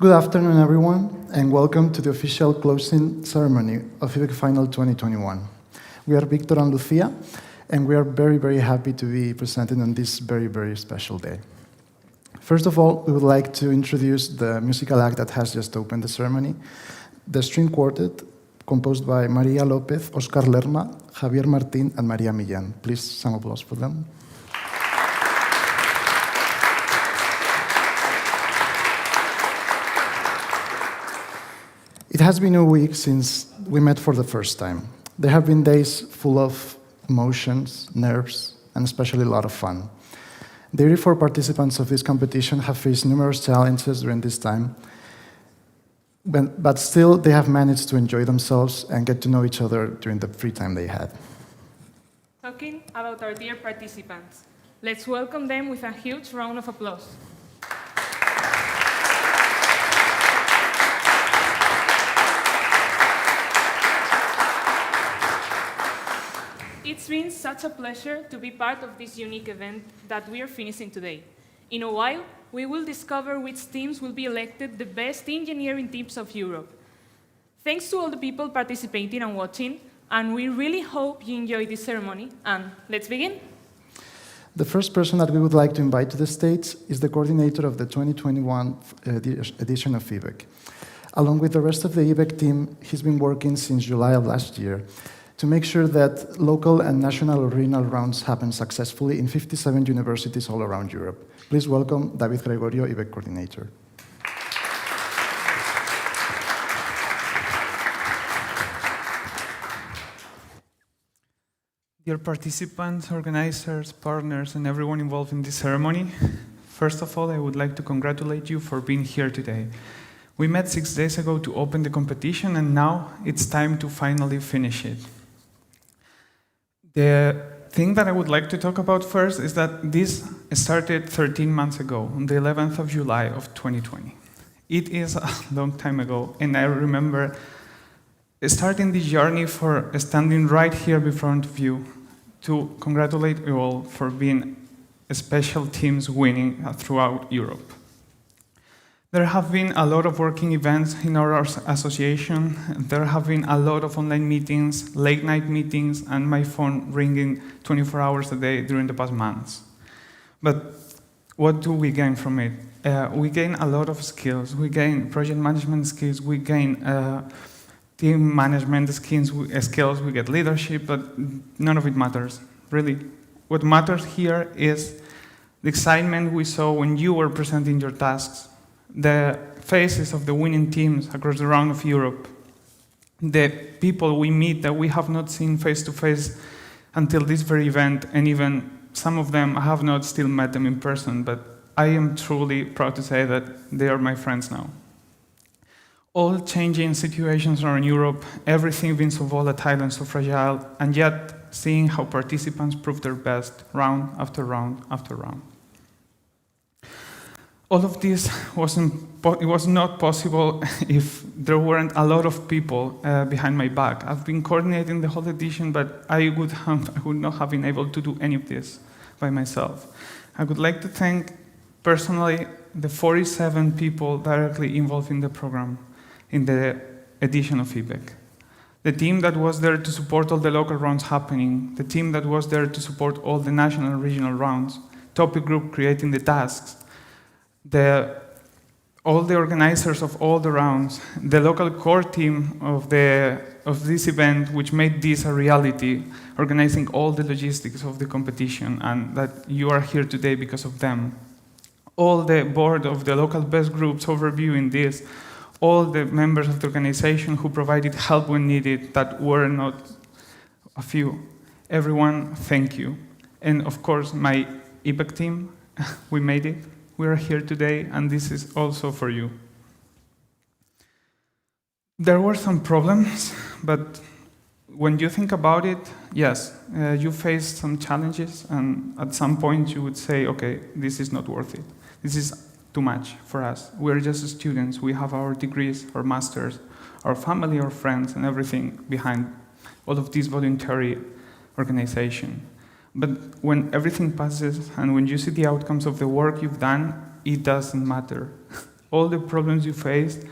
Good afternoon, everyone, and welcome to the official closing ceremony of EBEC Final 2021. We are Victor and Lucia, and we are very, very happy to be presenting on this very, very special day. First of all, we would like to introduce the musical act that has just opened the ceremony, the string quartet, composed by Maria Lopez, Oscar Lerma, Javier Martín, and Maria Millán. Please, some applause for them. It has been a week since we met for the first time. There have been days full of emotions, nerves, and especially a lot of fun. The 84 participants of this competition have faced numerous challenges during this time, but still they have managed to enjoy themselves and get to know each other during the free time they had. Talking about our dear participants, let's welcome them with a huge round of applause. It's been such a pleasure to be part of this unique event that we are finishing today. In a while, we will discover which teams will be elected the best engineering teams of Europe. Thanks to all the people participating and watching, and we really hope you enjoy this ceremony. And let's begin. The first person that we would like to invite to the stage is the coordinator of the 2021 edition of EBEC. Along with the rest of the EBEC team, he's been working since July of last year to make sure that local and national or regional rounds happen successfully in 57 universities all around Europe. Please welcome David Gregorio, EBEC Coordinator. Dear participants, organizers, partners, and everyone involved in this ceremony, first of all, I would like to congratulate you for being here today. We met 6 days ago to open the competition, and now it's time to finally finish it. The thing that I would like to talk about first is that this started 13 months ago, on the 11th of July of 2020. It is a long time ago, and I remember starting this journey for standing right here in front of you to congratulate you all for being special teams winning throughout Europe. There have been a lot of working events in our association. There have been a lot of online meetings, late night meetings, and my phone ringing 24 hours a day during the past months. But what do we gain from it? We gain a lot of skills. We gain project management skills. We gain team management skills. We get leadership, but none of it matters, really. What matters here is the excitement we saw when you were presenting your tasks, the faces of the winning teams across the round of Europe, the people we meet that we have not seen face to face until this very event, and even some of them I have not still met them in person, but I am truly proud to say that they are my friends now. All changing situations around Europe, everything being so volatile and so fragile, and yet seeing how participants prove their best round after round after round. All of this was not possible if there weren't a lot of people behind my back. I've been coordinating the whole edition, but I would not have been able to do any of this by myself. I would like to thank personally the 47 people directly involved in the program, in the edition of EBEC. The team that was there to support all the local rounds happening, the team that was there to support all the national and regional rounds, topic group creating the tasks, all the organizers of all the rounds, the local core team of this event, which made this a reality, organizing all the logistics of the competition, and that you are here today because of them. All the board of the local best groups overviewing this, all the members of the organization who provided help when needed, that were not a few. Everyone, thank you. And of course, my EBEC team, we made it. We are here today, and this is also for you. There were some problems, but when you think about it, yes, you faced some challenges, and at some point you would say, okay, this is not worth it. This is too much for us. We're just students. We have our degrees, our masters, our family, our friends, and everything behind all of this voluntary organization. But when everything passes and when you see the outcomes of the work you've done, it doesn't matter. all the problems you faced,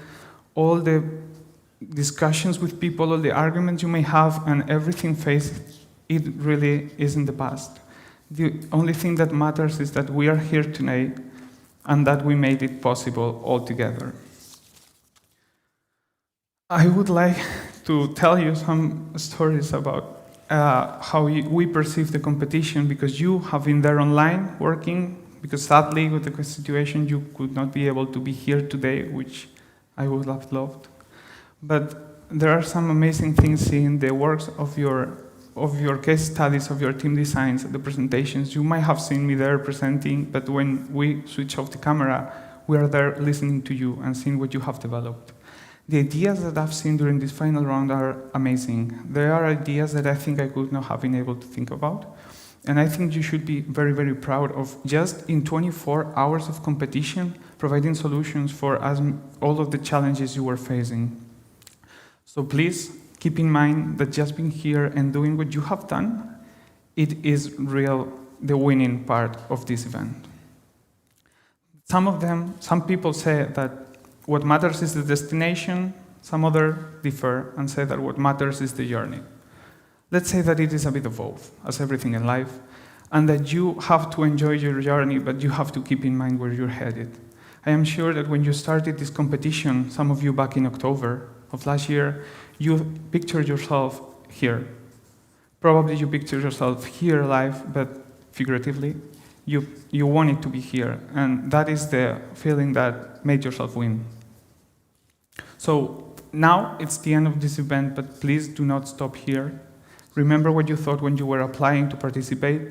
all the discussions with people, all the arguments you may have, and everything faced, it really is in the past. The only thing that matters is that we are here today and that we made it possible all together. I would like to tell you some stories about how we perceive the competition, because you have been there online working, because sadly with the situation you could not be able to be here today, which I would have loved. But there are some amazing things in the works of your case studies, of your team designs, the presentations. You might have seen me there presenting, but when we switch off the camera, we are there listening to you and seeing what you have developed. The ideas that I've seen during this final round are amazing. There are ideas that I think I could not have been able to think about. And I think you should be very, very proud of just in 24 hours of competition, providing solutions for all of the challenges you were facing. So please keep in mind that just being here and doing what you have done, it is the winning part of this event. Some people say that what matters is the destination, some others differ and say that what matters is the journey. Let's say that it is a bit of both, as everything in life, and that you have to enjoy your journey, but you have to keep in mind where you're headed. I am sure that when you started this competition, some of you back in October of last year, you pictured yourself here. Probably you pictured yourself here live, but figuratively, you wanted to be here, and that is the feeling that made yourself win. So now it's the end of this event, but please do not stop here. Remember what you thought when you were applying to participate.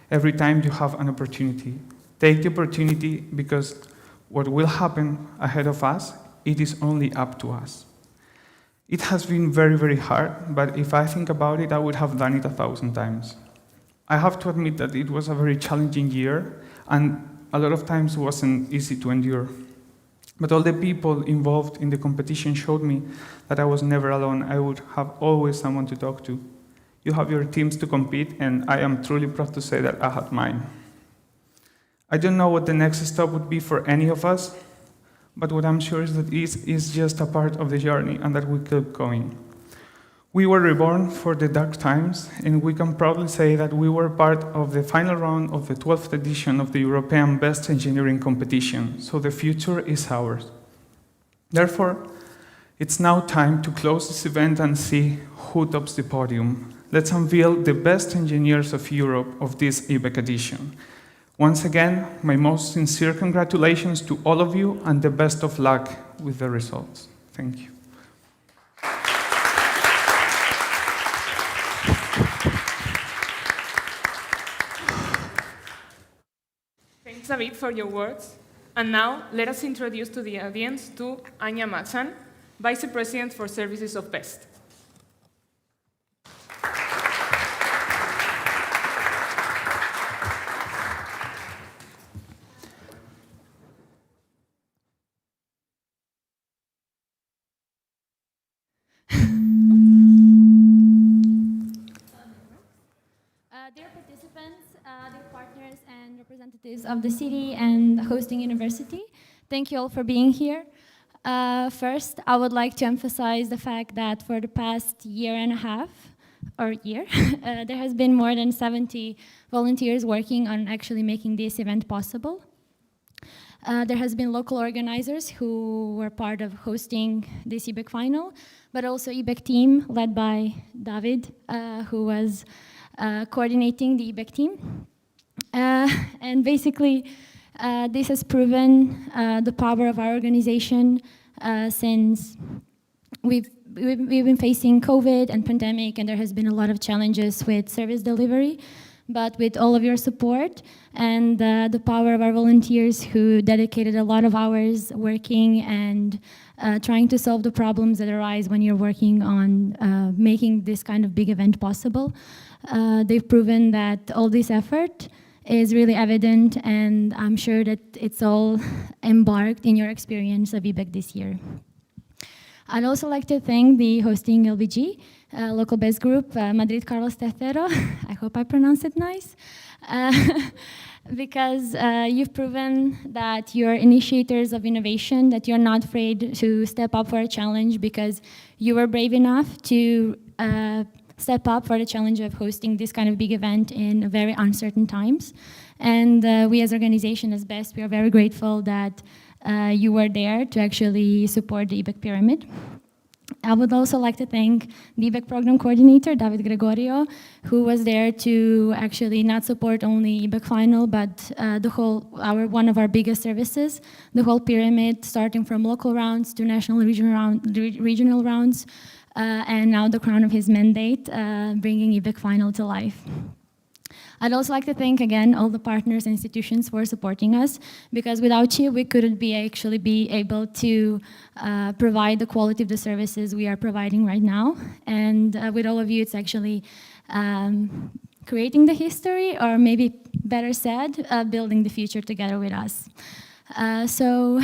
Every time you have an opportunity, take the opportunity, because what will happen ahead of us, it is only up to us. It has been very, very hard, but if I think about it, I would have done it 1,000 times. I have to admit that it was a very challenging year, and a lot of times it wasn't easy to endure. But all the people involved in the competition showed me that I was never alone. I would have always someone to talk to. You have your teams to compete, and I am truly proud to say that I had mine. I don't know what the next step would be for any of us, but what I'm sure is that this is just a part of the journey and that we keep going. We were reborn for the dark times, and we can proudly say that we were part of the final round of the 12th edition of the European Best Engineering Competition, so the future is ours. Therefore, it's now time to close this event and see who tops the podium. Let's unveil the best engineers of Europe of this EBEC edition. Once again, my most sincere congratulations to all of you, and the best of luck with the results. Thank you. Thanks, David, for your words. And now, let us introduce to the audience to Anya Matsan, Vice President for Services of BEST. Dear participants, dear partners and representatives of the city and hosting university, thank you all for being here. First, I would like to emphasize the fact that for the past year and a half, there has been more than 70 volunteers working on actually making this event possible. There has been local organizers who were part of hosting this EBEC final, but also EBEC team led by David, who was coordinating the EBEC team. And basically, this has proven the power of our organization since we've been facing COVID and pandemic, and there has been a lot of challenges with service delivery. But with all of your support and the power of our volunteers who dedicated a lot of hours working and trying to solve the problems that arise when you're working on making this kind of big event possible, they've proven that all this effort is really evident, and I'm sure that it's all embarked in your experience of EBEC this year. I'd also like to thank the hosting LBG, local best group, Madrid Carlos Tercero. I hope I pronounced it nice. because you've proven that you're initiators of innovation, that you're not afraid to step up for a challenge because you were brave enough to step up for the challenge of hosting this kind of big event in very uncertain times. And we as organization, as BEST, we are very grateful that you were there to actually support the EBEC pyramid. I would also like to thank the EBEC Program Coordinator, David Gregorio, who was there to actually not support only EBEC Final, but one of our biggest services, the whole pyramid, starting from local rounds to national regional rounds, and now the crown of his mandate, bringing EBEC Final to life. I'd also like to thank again all the partners and institutions for supporting us, because without you, we couldn't be able to provide the quality of the services we are providing right now. And with all of you, it's actually creating the history, or maybe better said, building the future together with us. So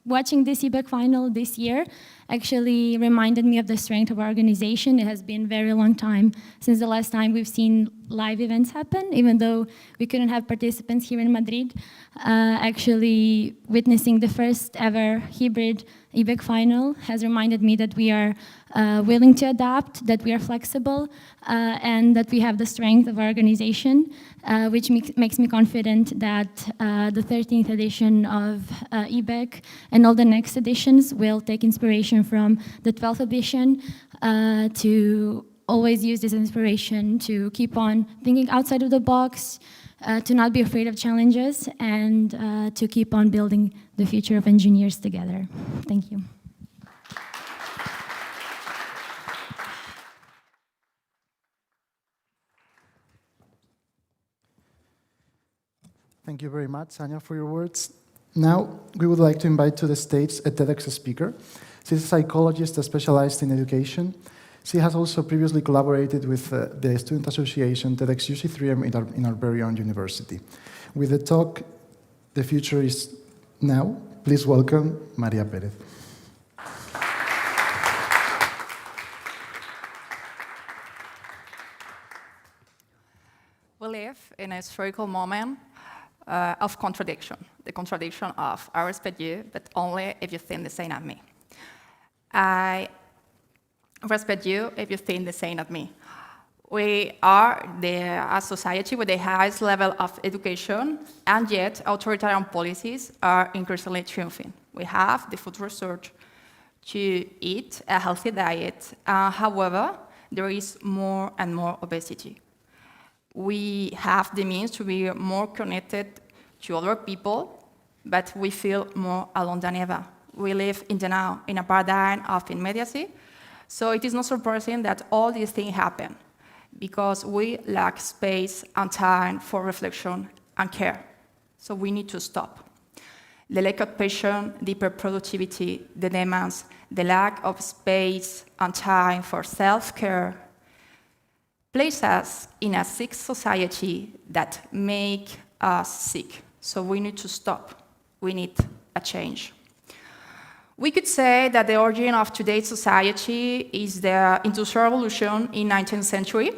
watching this EBEC final this year actually reminded me of the strength of our organization. It has been a very long time since the last time we've seen live events happen, even though we couldn't have participants here in Madrid. Actually witnessing the first ever hybrid EBEC final has reminded me that we are willing to adapt, that we are flexible, and that we have the strength of our organization, which makes me confident that the 13th edition of EBEC and all the next editions will take inspiration from the 12th edition, to always use this inspiration to keep on thinking outside of the box, to not be afraid of challenges, and to keep on building the future of engineers together. Thank you. Thank you very much, Anya, for your words. Now, we would like to invite to the stage a TEDx speaker. She's a psychologist specialized in education. She has also previously collaborated with the Student Association TEDx UC3M in our very own university. With the talk, "The Future is Now," please welcome Maria Perez. We live in a historical moment of contradiction, the contradiction of I respect you, but only if you think the same as me. I respect you if you think the same as me. We are a society with the highest level of education, and yet authoritarian policies are increasingly triumphing. We have the food research to eat a healthy diet. However, there is more and more obesity. We have the means to be more connected to other people, but we feel more alone than ever. We live in the now, in a paradigm of immediacy, so it is not surprising that all these things happen, because we lack space and time for reflection and care. So we need to stop. The lack of patience, deeper productivity, the demands, the lack of space and time for self-care place us in a sick society that make us sick. So we need to stop. We need a change. We could say that the origin of today's society is the Industrial Revolution in 19th century,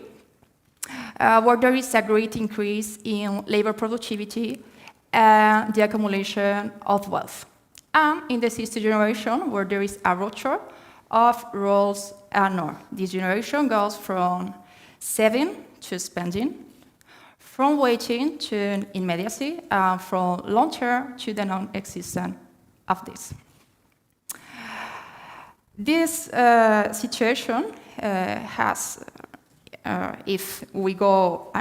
where there is a great increase in labor productivity and the accumulation of wealth. And in the 60th generation, where there is a rupture of roles and norms. This generation goes from saving to spending, from waiting to immediacy, and from long-term to the non-existence of this. This situation has, if we go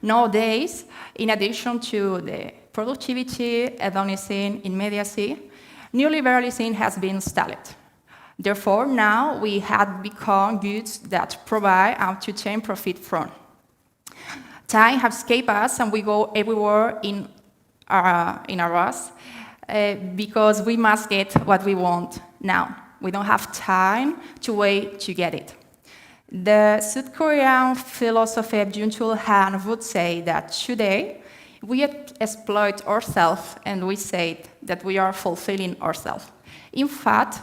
nowadays, in addition to the productivity, hedonism, immediacy, neoliberalism has been installed. Therefore, now we have become goods that provide and to obtain profit from. Time has escaped us, and we go everywhere in our rush because we must get what we want now. We don't have time to wait to get it. The South Korean philosopher Byung-Chul Han would say that today we exploit ourselves, and we say that we are fulfilling ourselves. In fact,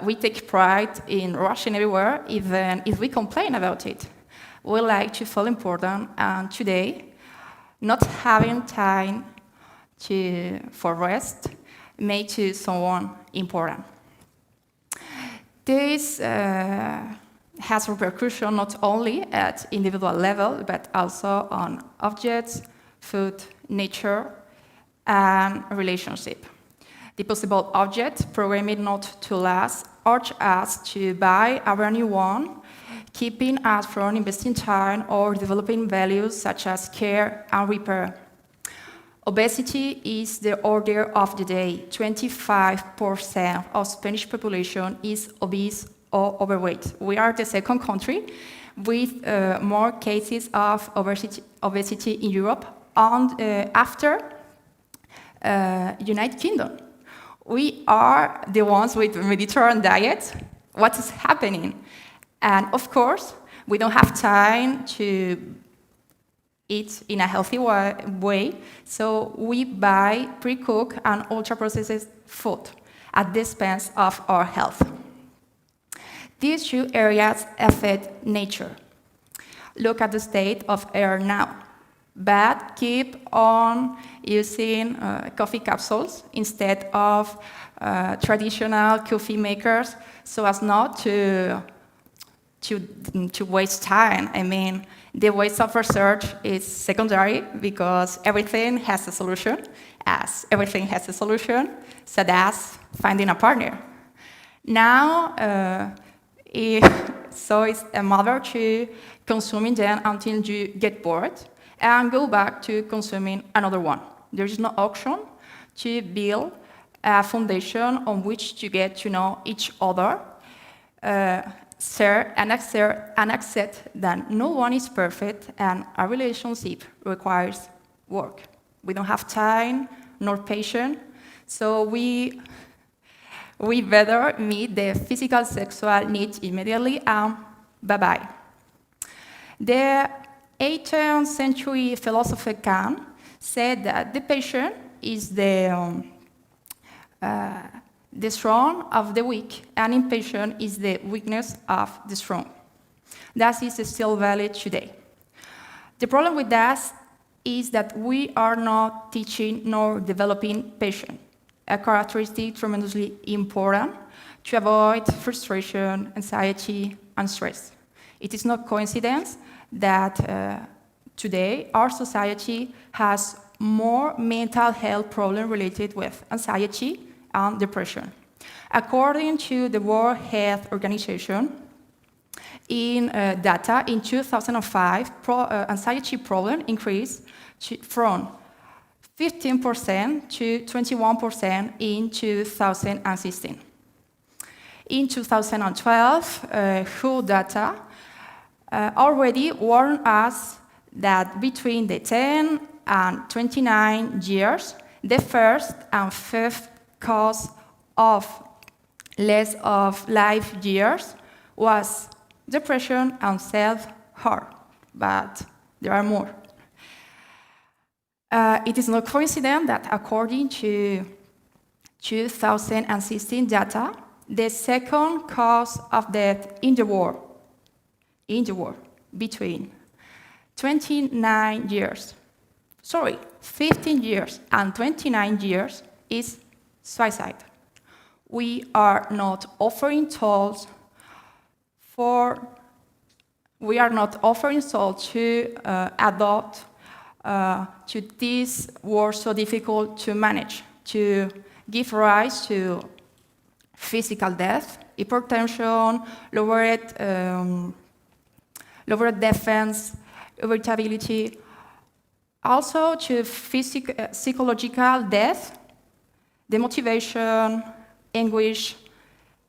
we take pride in rushing everywhere, even if we complain about it. We like to feel important, and today Not having time for rest makes you someone important. This has repercussion not only at individual level, but also on objects, food, nature, and relationship. The possible object programmed not to last urge us to buy a brand new one, keeping us from investing time or developing values such as care and repair. Obesity is the order of the day. 25% of Spanish population is obese or overweight. We are the second country with more cases of obesity in Europe after United Kingdom. We are the ones with Mediterranean diet. What is happening? And of course, we don't have time to eat in a healthy way, so we buy pre-cooked and ultra-processed food at the expense of our health. These two areas affect nature. Look at the state of air now. But keep on using coffee capsules instead of traditional coffee makers so as not to waste time. I mean, the waste of research is secondary because everything has a solution, as everything has a solution, such as finding a partner. Now, so it's a matter to consuming them until you get bored and go back to consuming another one. There is no option to build a foundation on which to get to know each other, share and accept that no one is perfect and a relationship requires work. We don't have time nor patience, so we better meet the physical sexual needs immediately and bye-bye. The 18th century philosopher Kant said that the patient is the strong of the weak, and impatient is the weakness of the strong. That is still valid today. The problem with that is that we are not teaching nor developing patience, a characteristic tremendously important to avoid frustration, anxiety, and stress. It is no coincidence that today our society has more mental health problems related with anxiety and depression. According to the World Health Organization, in data in 2005, anxiety problem increased from 15% to 21% in 2016. In 2012, WHO data already warned us that between the 10 and 29 years, the first and fifth cause of loss of life years was depression and self-harm, but there are more. It is no coincidence that according to 2016 data, the second cause of death in the world between 15 years and 29 years is suicide. We are not offering tools to adopt to this war so difficult to manage, to give rise to physical death, hypertension, lowered defense, irritability, also to psychological death, demotivation, anguish,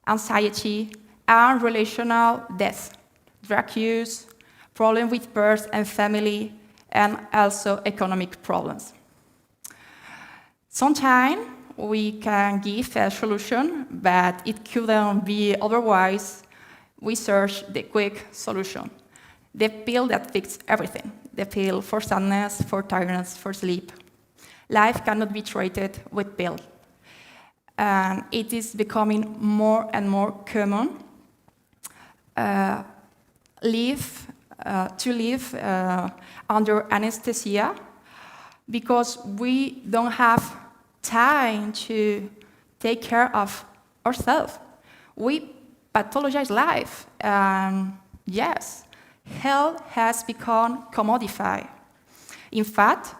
anxiety, and relational death, drug use, problem with birth and family, and also economic problems. Sometimes we can give a solution, but it couldn't be otherwise. We search the quick solution, the pill that fixes everything, the pill for sadness, for tiredness, for sleep. Life cannot be treated with pills. And it is becoming more and more common to live under anesthesia because we don't have time to take care of ourselves. We pathologize life, and yes, health has become commodified. In fact,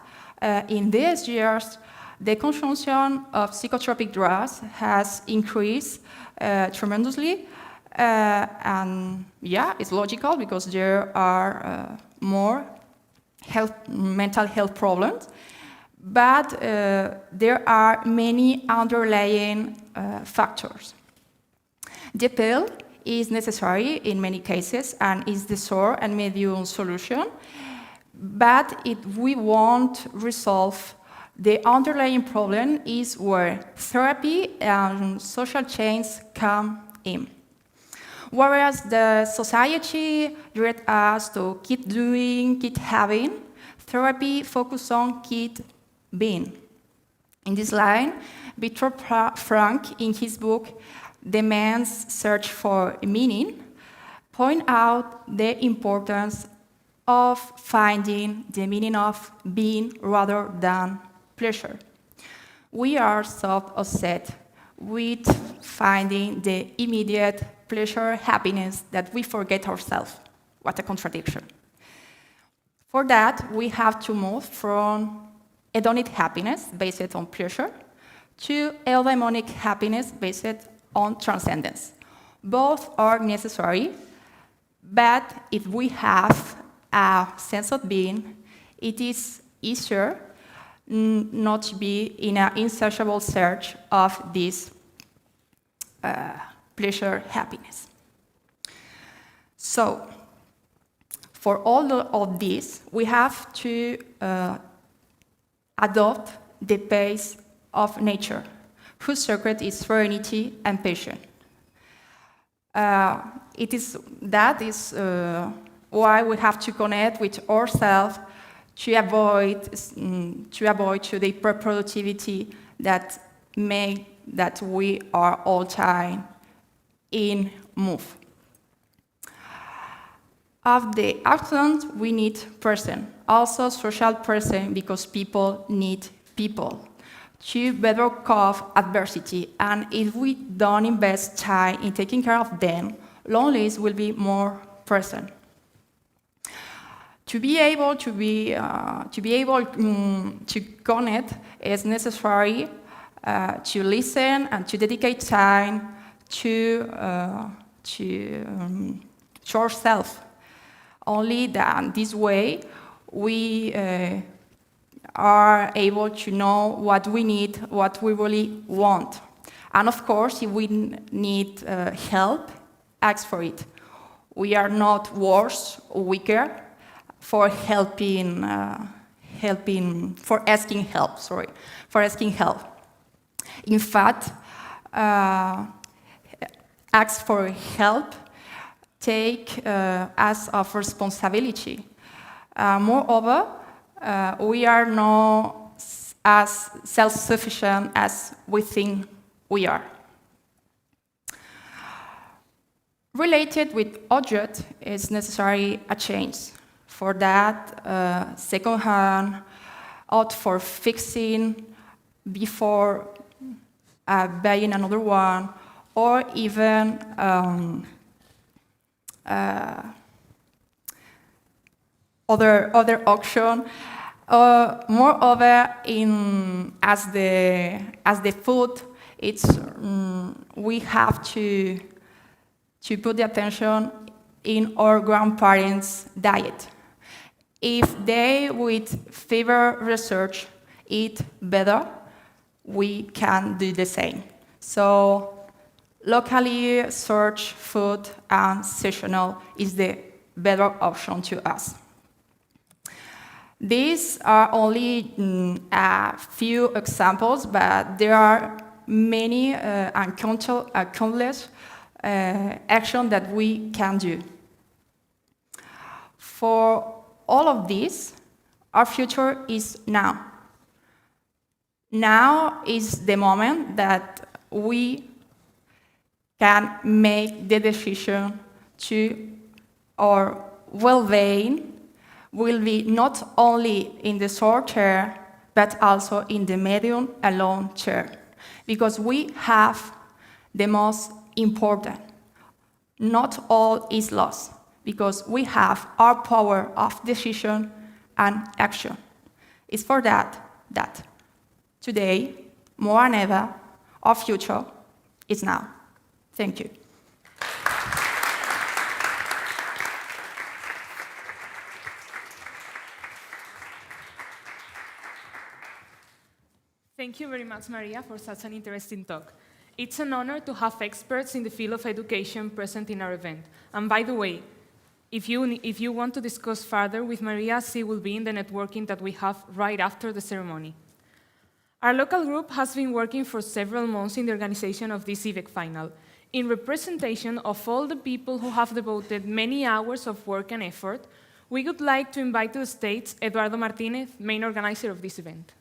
in these years, the consumption of psychotropic drugs has increased tremendously, and yeah, it's logical because there are more mental health problems, but there are many underlying factors. The pill is necessary in many cases and is the short and medium solution, but if we won't resolve the underlying problem is where therapy and social change come in. Whereas the society directs us to keep doing, keep having, therapy focuses on keep being. In this line, Viktor Frankl, in his book, The Man's Search for Meaning, point out the importance of finding the meaning of being rather than pleasure. We are so obsessed with finding the immediate pleasure, happiness, that we forget ourselves. What a contradiction. For that, we have to move from hedonic happiness based on pleasure to eudaimonic happiness based on transcendence. Both are necessary, but if we have a sense of being, it is easier not to be in an insatiable search of this pleasure, happiness. So, for all of this, we have to adopt the pace of nature, whose secret is serenity and patience. That is why we have to connect with ourselves to avoid the hyperproductivity that we are all time in move. Of the actions, we need person, also social person, because people need people to better cope adversity. And if we don't invest time in taking care of them, loneliness will be more present. To be able to connect, is necessary to listen and to dedicate time to ourselves. Only then, this way, we are able to know what we need, what we really want. And of course, if we need help, ask for it. We are not worse or weaker for asking help. In fact, ask for help take as of responsibility. Moreover, we are not as self-sufficient as we think we are. Related with object is necessary a change. For that, second-hand, out for fixing before buying another one, or even other auction. Moreover, as the food, we have to put the attention in our grandparents' diet. If they, with fever research, eat better, we can do the same. So, locally sourced food and seasonal is the better option to us. These are only a few examples, but there are many and countless actions that we can do. For all of this, our future is now. Now is the moment that we can make the decision to our well-being will be not only in the short term, but also in the medium and long term, because we have the most important. Not all is lost, because we have our power of decision and action. It's for that today, more than ever, our future is now. Thank you. Thank you very much, Maria, for such an interesting talk. It's an honor to have experts in the field of education present in our event. And by the way, if you want to discuss further with Maria, she will be in the networking that we have right after the ceremony. Our local group has been working for several months in the organization of this EBEC final, in representation of all the people who have devoted many hours of work and effort. We would like to invite to the stage Eduardo Martinez, main organizer of this event.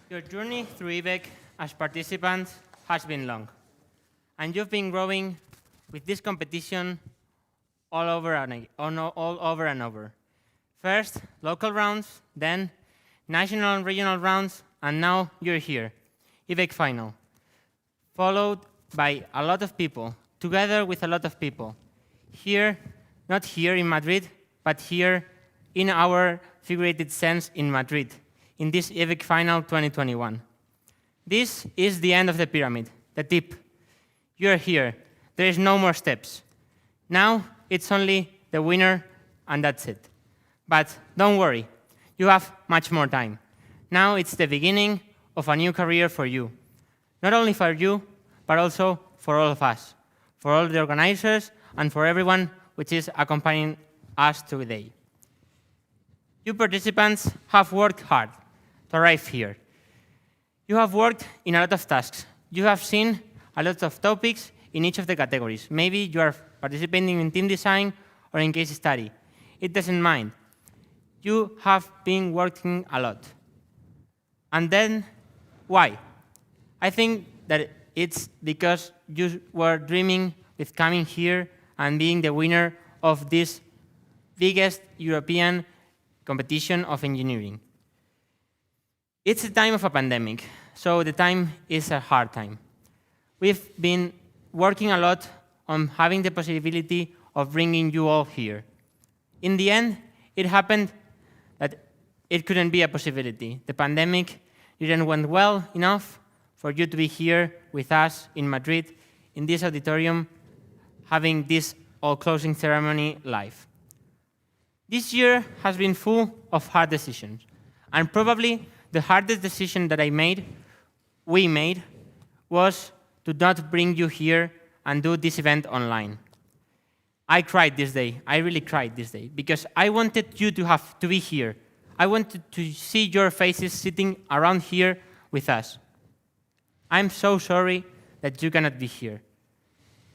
Your journey through EBEC as participants has been long, and you've been growing with this competition all over and over. First, local rounds, then national and regional rounds, and now you're here, EBEC final, followed by a lot of people, together with a lot of people. Here, not here in Madrid, but here in our figurated sense in Madrid, in this EBEC Final 2021. This is the end of the pyramid, the tip. You're here. There is no more steps. Now it's only the winner, and that's it. But don't worry, you have much more time. Now it's the beginning of a new career for you. Not only for you, but also for all of us, for all the organizers, and for everyone which is accompanying us today. You participants have worked hard to arrive here. You have worked in a lot of tasks. You have seen a lot of topics in each of the categories. Maybe you are participating in team design or in case study. It doesn't mind. You have been working a lot. And then, why? I think that it's because you were dreaming with coming here and being the winner of this biggest European competition of engineering. It's a time of a pandemic, so the time is a hard time. We've been working a lot on having the possibility of bringing you all here. In the end, it happened that it couldn't be a possibility. The pandemic didn't went well enough for you to be here with us in Madrid, in this auditorium, having this all-closing ceremony live. This year has been full of hard decisions, and probably the hardest decision that we made, was to not bring you here and do this event online. I cried this day. I really cried this day because I wanted you to be here. I wanted to see your faces sitting around here with us. I'm so sorry that you cannot be here.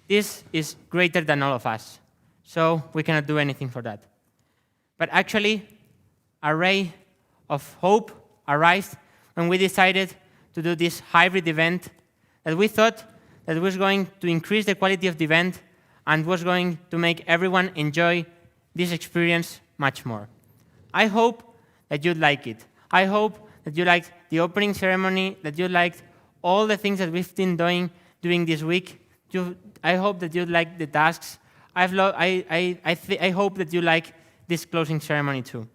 This is greater than all of us, so we cannot do anything for that. But actually, a ray of hope arrived when we decided to do this hybrid event that we thought that was going to increase the quality of the event and was going to make everyone enjoy this experience much more. I hope that you'd like it. I hope that you liked the opening ceremony, that you liked all the things that we've been doing during this week. I hope that you like the tasks. I hope that you like this closing ceremony too.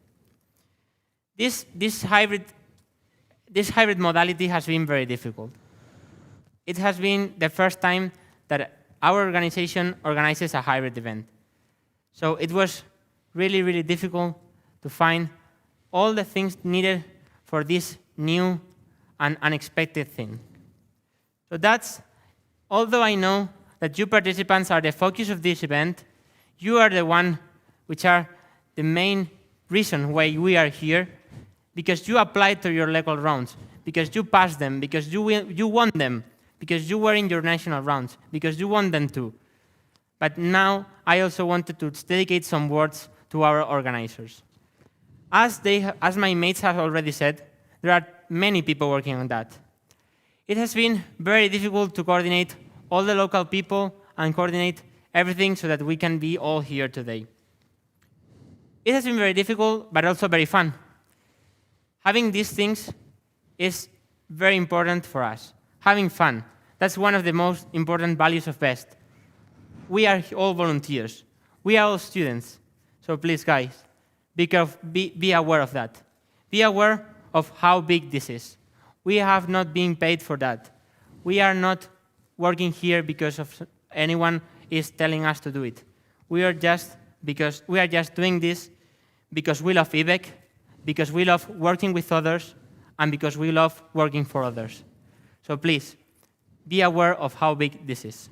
This hybrid modality has been very difficult. It has been the first time that our organization organizes a hybrid event. So it was really, really difficult to find all the things needed for this new and unexpected thing. So although I know that you participants are the focus of this event, you are the one which are the main reason why we are here, because you applied to your local rounds, because you passed them, because you won them, because you were in your national rounds, because you want them too. But now I also wanted to dedicate some words to our organizers. As my mates have already said, there are many people working on that. It has been very difficult to coordinate all the local people and coordinate everything so that we can be all here today. It has been very difficult, but also very fun. Having these things is very important for us. Having fun, that's one of the most important values of BEST. We are all volunteers. We are all students. So please, guys, be aware of that. Be aware of how big this is. We have not been paid for that. We are not working here because of anyone is telling us to do it. We are just doing this because we love EBEC, because we love working with others, and because we love working for others. So please, be aware of how big this is.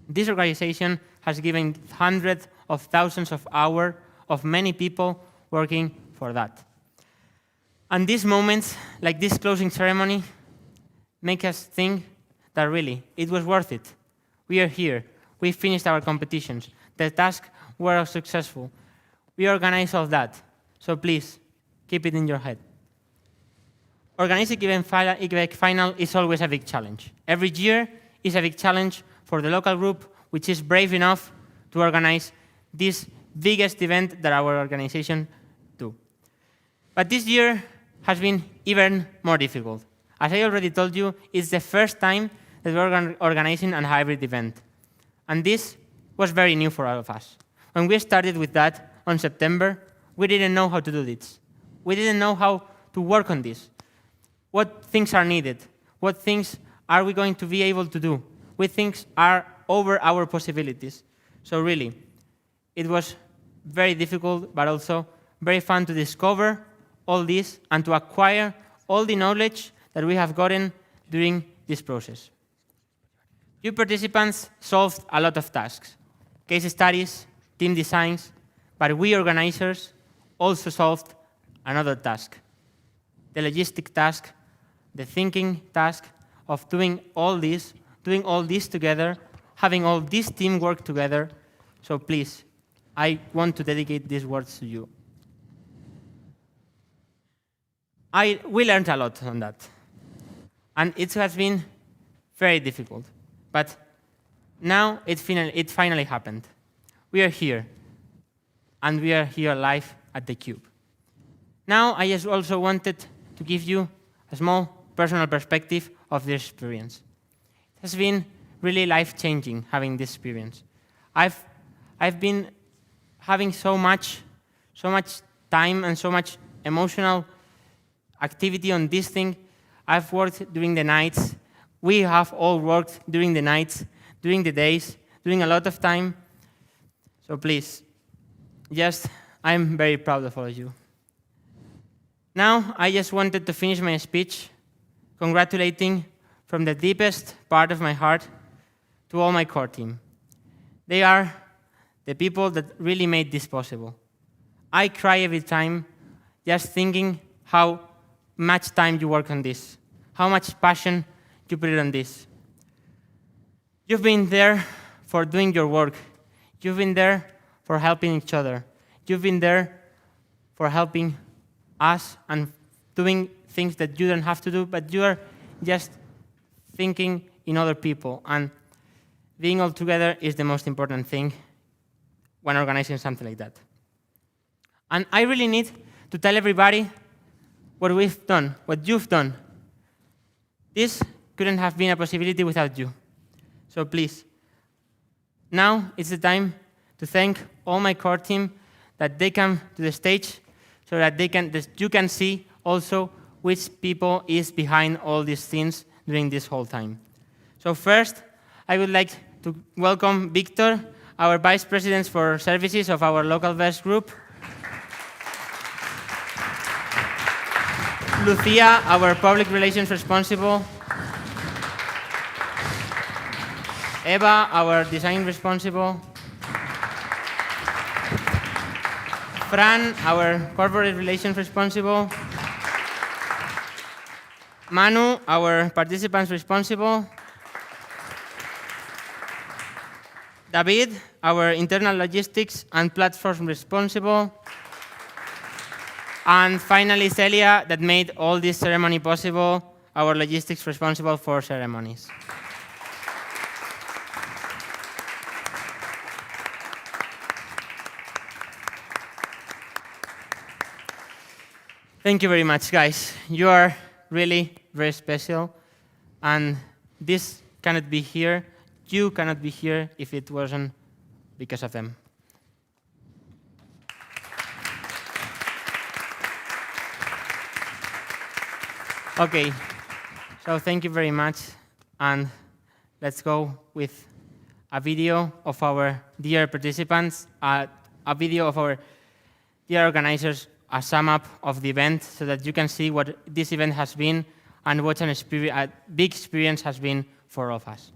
This organization has given hundreds of thousands of hours of many people working for that. And these moments, like this closing ceremony, make us think that really, it was worth it. We are here. We finished our competitions. The tasks were successful. We organized all that. So please, keep it in your head. Organizing EBEC Final is always a big challenge. Every year is a big challenge for the local group, which is brave enough to organize this biggest event that our organization do. But this year has been even more difficult. As I already told you, it's the first time that we're organizing a hybrid event. And this was very new for all of us. When we started with that on September, we didn't know how to do this. We didn't know how to work on this. What things are needed? What things are we going to be able to do? What things are over our possibilities? So really, it was very difficult, but also very fun to discover all this and to acquire all the knowledge that we have gotten during this process. You participants solved a lot of tasks, case studies, team designs, but we organizers also solved another task, the logistic task, the thinking task of doing all this together, having all this team work together. So please, I want to dedicate these words to you. We learned a lot on that. And it has been very difficult. But now it finally happened. We are here. And we are here live at the Cube. Now I just also wanted to give you a small personal perspective of this experience. It has been really life-changing having this experience. I've been having so much time and so much emotional activity on this thing. I've worked during the nights. We have all worked during the nights, during the days, during a lot of time. So please, I'm very proud of all of you. Now, I just wanted to finish my speech congratulating from the deepest part of my heart to all my core team. They are the people that really made this possible. I cry every time just thinking how much time you work on this, how much passion you put on this. You've been there for doing your work. You've been there for helping each other. You've been there for helping us and doing things that you don't have to do, but you are just thinking in other people. And being all together is the most important thing when organizing something like that. And I really need to tell everybody what we've done, what you've done. This couldn't have been a possibility without you. So please, now it's the time to thank all my core team that they come to the stage so that you can see also which people is behind all these things during this whole time. So first, I would like to welcome Victor, our Vice President for Services of our local VEST group. Lucia, our Public Relations Responsible. Eva, our Design Responsible. Fran, our Corporate Relations Responsible. Manu, our Participants Responsible. David, our Internal Logistics and Platforms Responsible. And finally, Celia, that made all this ceremony possible, our Logistics Responsible for Ceremonies. Thank you very much, guys. You are really very special, and this cannot be here. You cannot be here if it wasn't because of them. Okay, so thank you very much, and let's go with a video of our dear participants, a video of our dear organizers, a sum up of the event so that you can see what this event has been and what a big experience has been for all of us.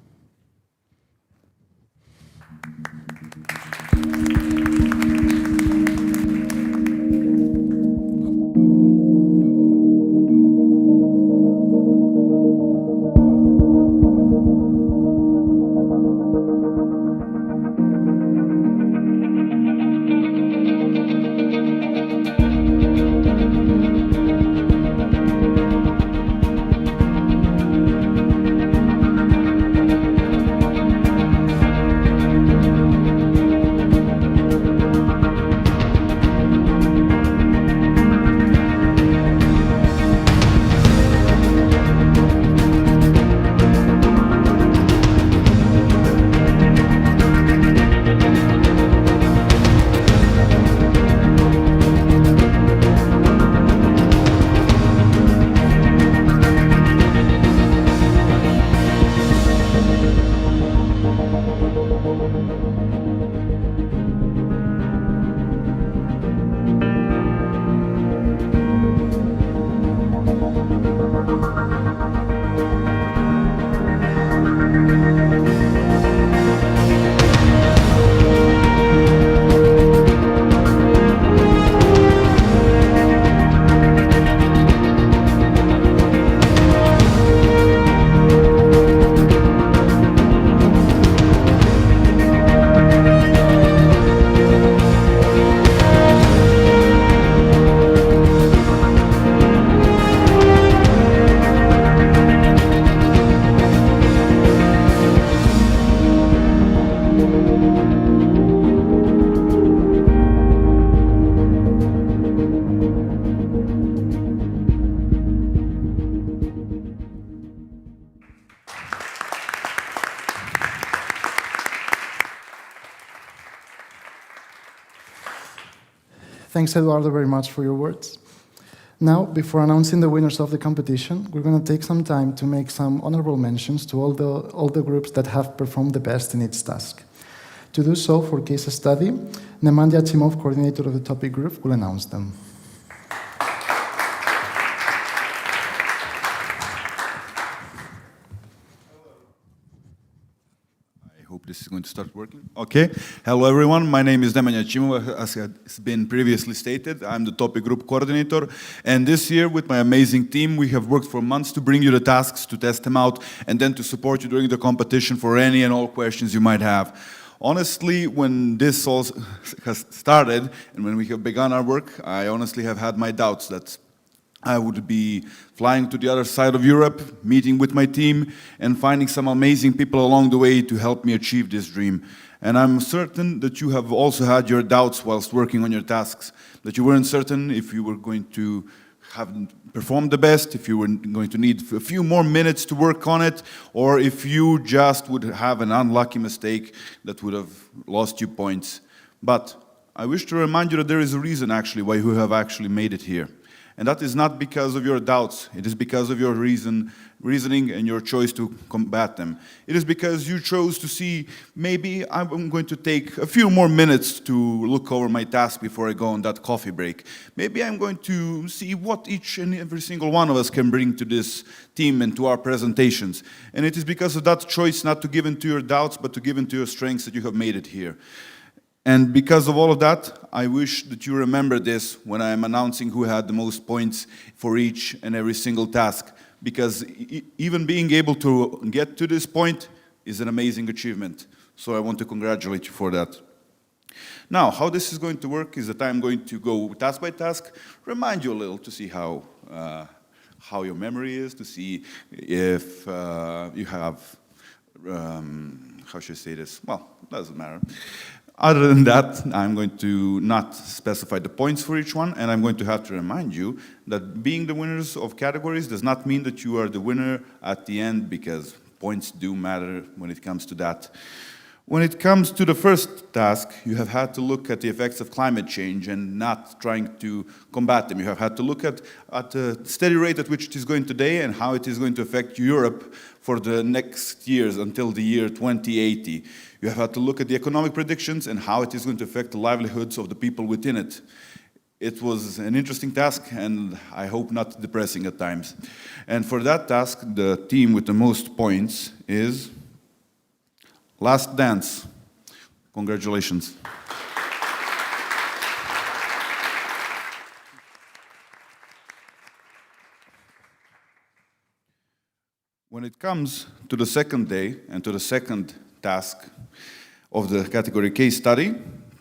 Thanks, Eduardo, very much for your words. Now, before announcing the winners of the competition, we're going to take some time to make some honorable mentions to all the groups that have performed the best in each task. To do so, for case study, Nemanja Chimov, coordinator of the topic group, will announce them. I hope this is going to start working. Okay. Hello, everyone. My name is Nemanja Chimov, as has been previously stated. I'm the topic group coordinator. And this year, with my amazing team, we have worked for months to bring you the tasks, to test them out, and then to support you during the competition for any and all questions you might have. Honestly, when this all has started, and when we have begun our work, I honestly have had my doubts that I would be flying to the other side of Europe, meeting with my team, and finding some amazing people along the way to help me achieve this dream. And I'm certain that you have also had your doubts whilst working on your tasks, that you weren't certain if you were going to have performed the best, if you were going to need a few more minutes to work on it, or if you just would have an unlucky mistake that would have lost you points. But I wish to remind you that there is a reason actually why you have actually made it here. And that is not because of your doubts. It is because of your reasoning and your choice to combat them. It is because you chose to see, maybe I'm going to take a few more minutes to look over my task before I go on that coffee break. Maybe I'm going to see what each and every single one of us can bring to this team and to our presentations. And it is because of that choice not to give in to your doubts, but to give in to your strengths that you have made it here. And because of all of that, I wish that you remember this when I am announcing who had the most points for each and every single task. Because even being able to get to this point is an amazing achievement. So I want to congratulate you for that. Now, how this is going to work is that I'm going to go task by task, remind you a little to see how your memory is, to see if you have, how should I say this? Well, it doesn't matter. Other than that, I'm going to not specify the points for each one, and I'm going to have to remind you that being the winners of categories does not mean that you are the winner at the end, because points do matter when it comes to that. When it comes to the first task, you have had to look at the effects of climate change and not trying to combat them. You have had to look at the steady rate at which it is going today and how it is going to affect Europe for the next years until the year 2080. You have had to look at the economic predictions and how it is going to affect the livelihoods of the people within it. It was an interesting task, and I hope not depressing at times. And for that task, the team with the most points is Last Dance. Congratulations. When it comes to the second day and to the second task of the category case study,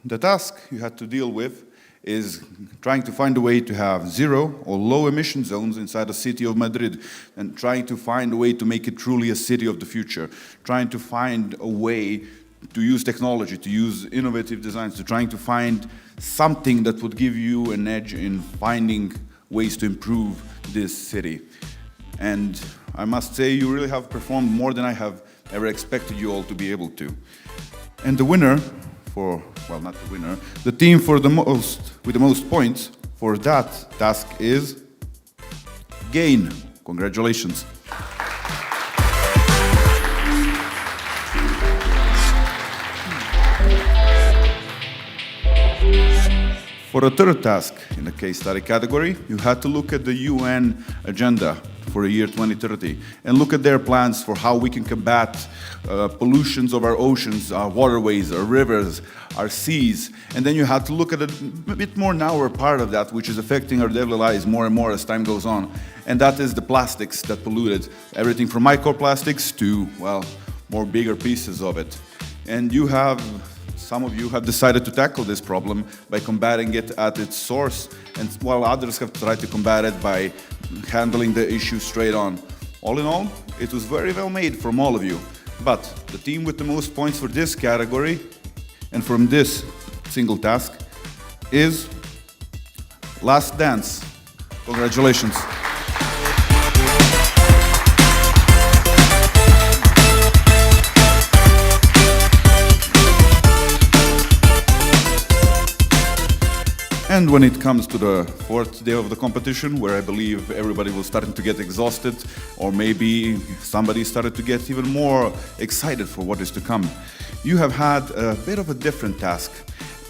the task you had to deal with is trying to find a way to have zero or low emission zones inside the city of Madrid, and trying to find a way to make it truly a city of the future, trying to find a way to use technology, to use innovative designs, to trying to find something that would give you an edge in finding ways to improve this city. And I must say, you really have performed more than I have ever expected you all to be able to. And the winner well, not the winner, the team with the most points for that task is Gain. Congratulations. For the third task in the case study category, you had to look at the UN agenda for the year 2030 and look at their plans for how we can combat pollutions of our oceans, our waterways, our rivers, our seas. And then you had to look at a bit more narrower part of that, which is affecting our daily lives more and more as time goes on. And that is the plastics that polluted. Everything from microplastics to, well, more bigger pieces of it. And some of you have decided to tackle this problem by combating it at its source, and while others have tried to combat it by handling the issue straight on. All in all, it was very well made from all of you. But the team with the most points for this category and from this single task is Last Dance. Congratulations. And when it comes to the fourth day of the competition, where I believe everybody was starting to get exhausted, or maybe somebody started to get even more excited for what is to come, you have had a bit of a different task.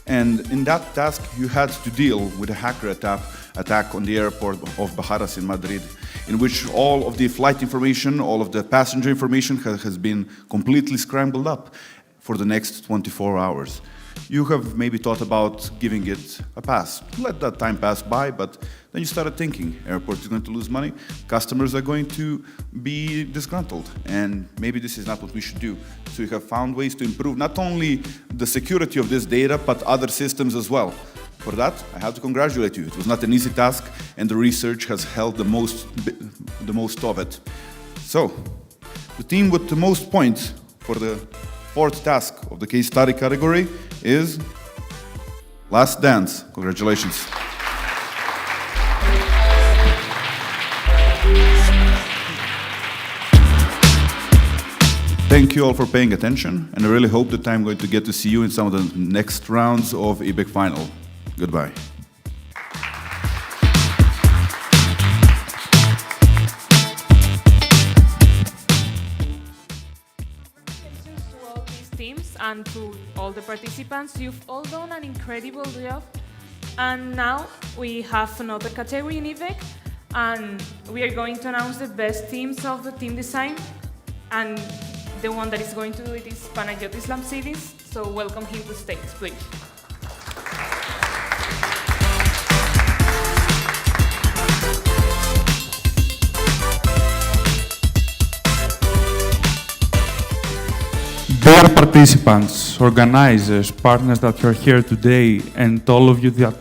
And in that task, you had to deal with a hacker attack on the airport of Bajaras in Madrid, in which all of the flight information, all of the passenger information has been completely scrambled up for the next 24 hours. You have maybe thought about giving it a pass. Let that time pass by, but then you started thinking, airport is going to lose money, customers are going to be disgruntled, and maybe this is not what we should do. So you have found ways to improve not only the security of this data, but other systems as well. For that, I have to congratulate you. It was not an easy task, and the research has held the most of it. So, the team with the most points for the fourth task of the case study category is Last Dance. Congratulations. Thank you all for paying attention, and I really hope that I'm going to get to see you in some of the next rounds of EBEC Final. Goodbye. Congratulations to all these teams and to all the participants. You've all done an incredible job. And now we have another category in EBEC, and we are going to announce the best teams of the team design. And the one that is going to do it is Panagiotis Lamsidis. So welcome him to stage, please. Dear participants, organizers, partners that are here today, and all of you that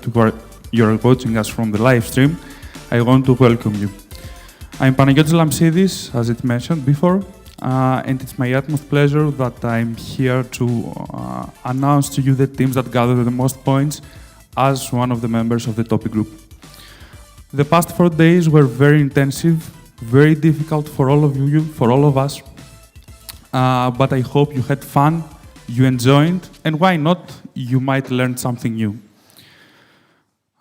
you're watching us from the live stream, I want to welcome you. I'm Panagiotis Lamsidis, as it mentioned before. and it's my utmost pleasure that I'm here to announce to you the teams that gather the most points as one of the members of the topic group. The past 4 days were very intensive, very difficult for all of you, for all of us, but I hope you had fun, you enjoyed, and why not, you might learn something new.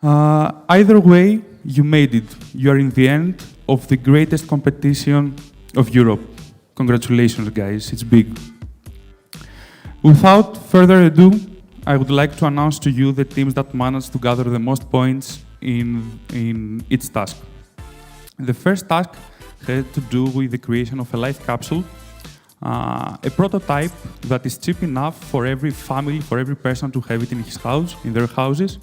Either way, you made it. You are in the end of the greatest competition of Europe. Congratulations, guys, it's big. Without further ado, I would like to announce to you the teams that managed to gather the most points in each task. The first task had to do with the creation of a life capsule, a prototype that is cheap enough for every family, for every person to have it in his house, in their houses,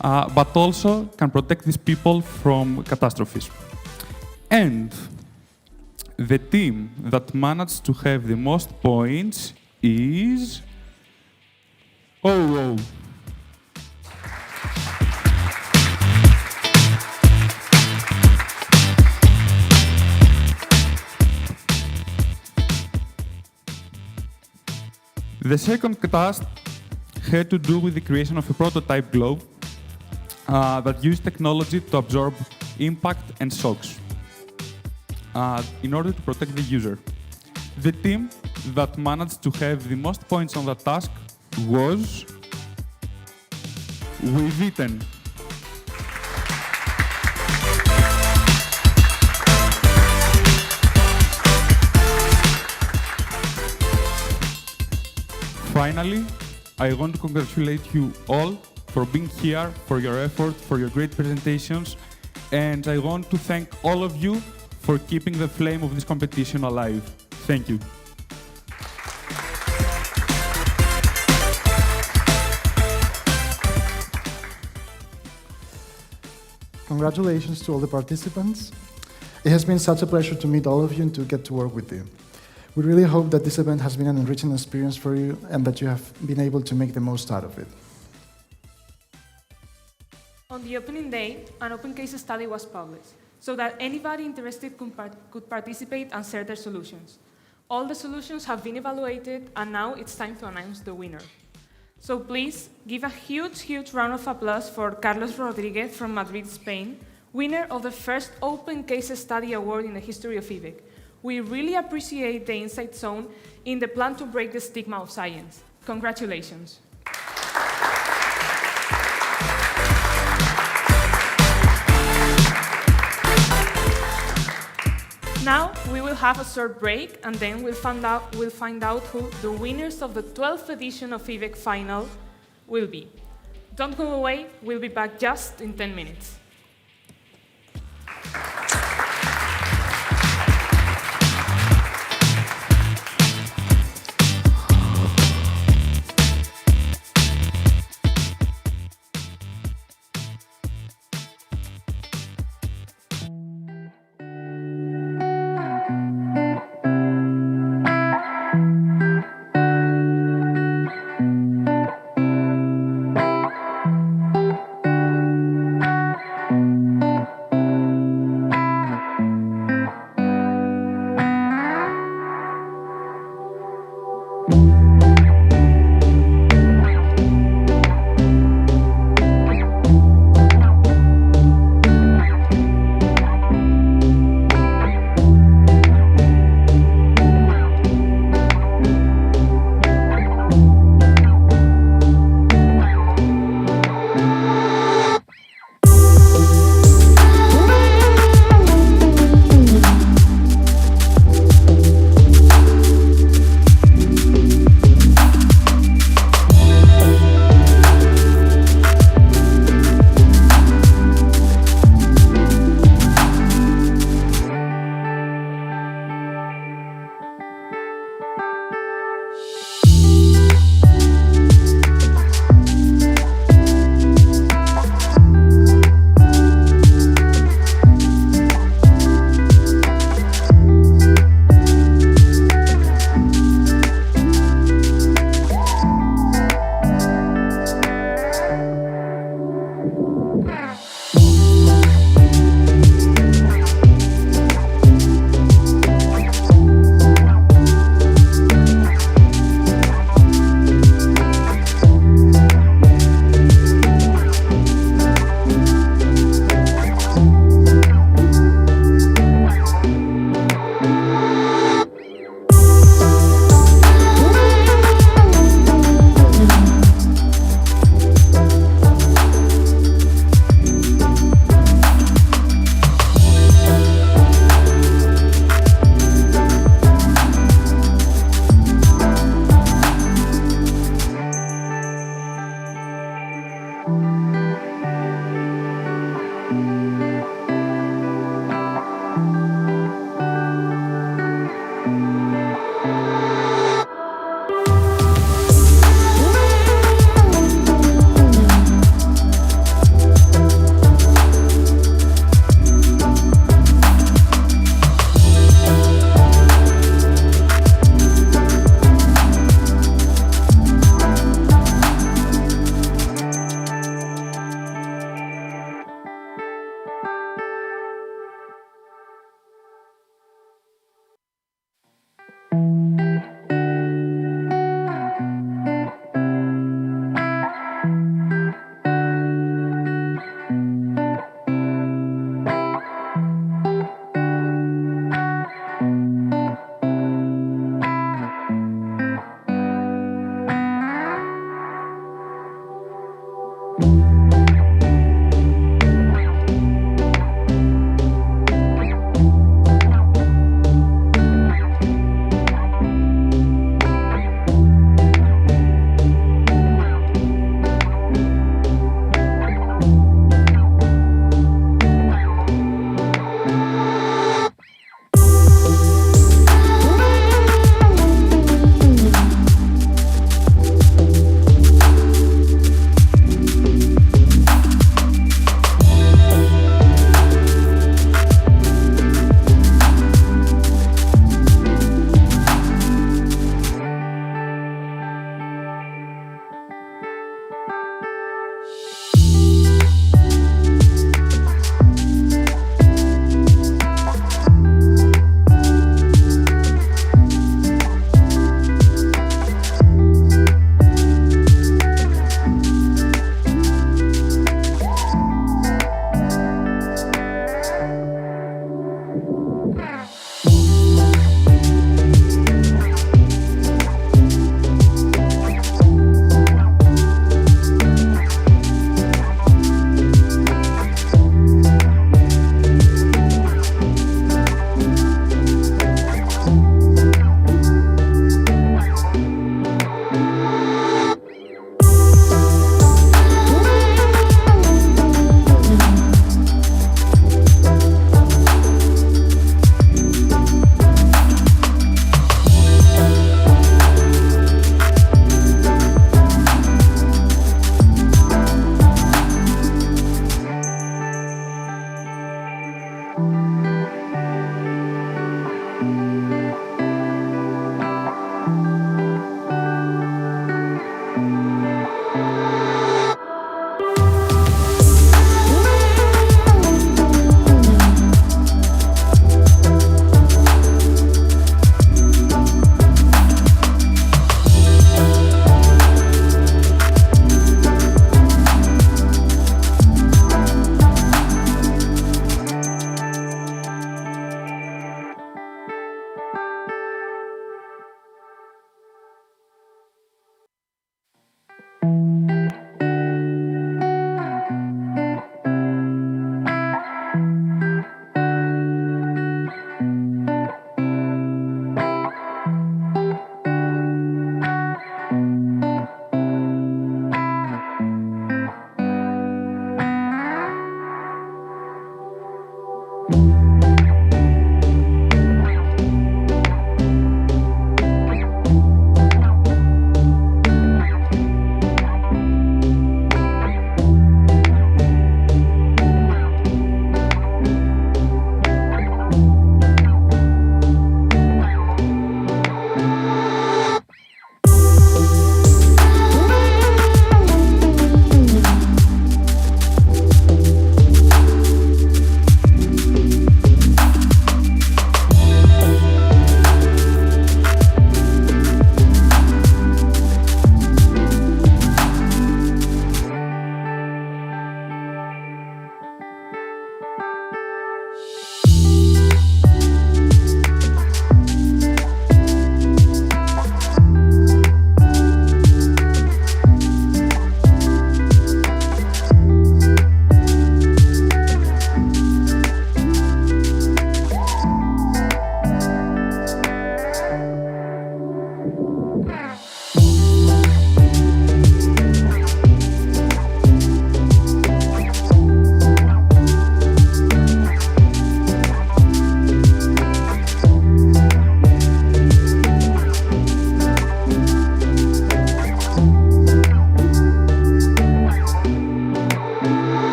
but also can protect these people from catastrophes. And the team that managed to have the most points is... Oh. The second task had to do with the creation of a prototype glove that used technology to absorb impact and shocks in order to protect the user. The team that managed to have the most points on that task was Wiviten. Finally, I want to congratulate you all for being here, for your effort, for your great presentations, and I want to thank all of you for keeping the flame of this competition alive. Thank you. Congratulations to all the participants. It has been such a pleasure to meet all of you and to get to work with you. We really hope that this event has been an enriching experience for you and that you have been able to make the most out of it. On the opening day, an open case study was published, so that anybody interested could participate and share their solutions. All the solutions have been evaluated, and now it's time to announce the winner. So please give a huge round of applause for Carlos Rodriguez from Madrid, Spain, winner of the first Open Case Study Award in the history of EBEC. We really appreciate the insight zone in the plan to break the stigma of science. Congratulations. Now we will have a short break, and then we'll find out who the winners of the 12th edition of EBEC Final will be. Don't go away, we'll be back just in 10 minutes.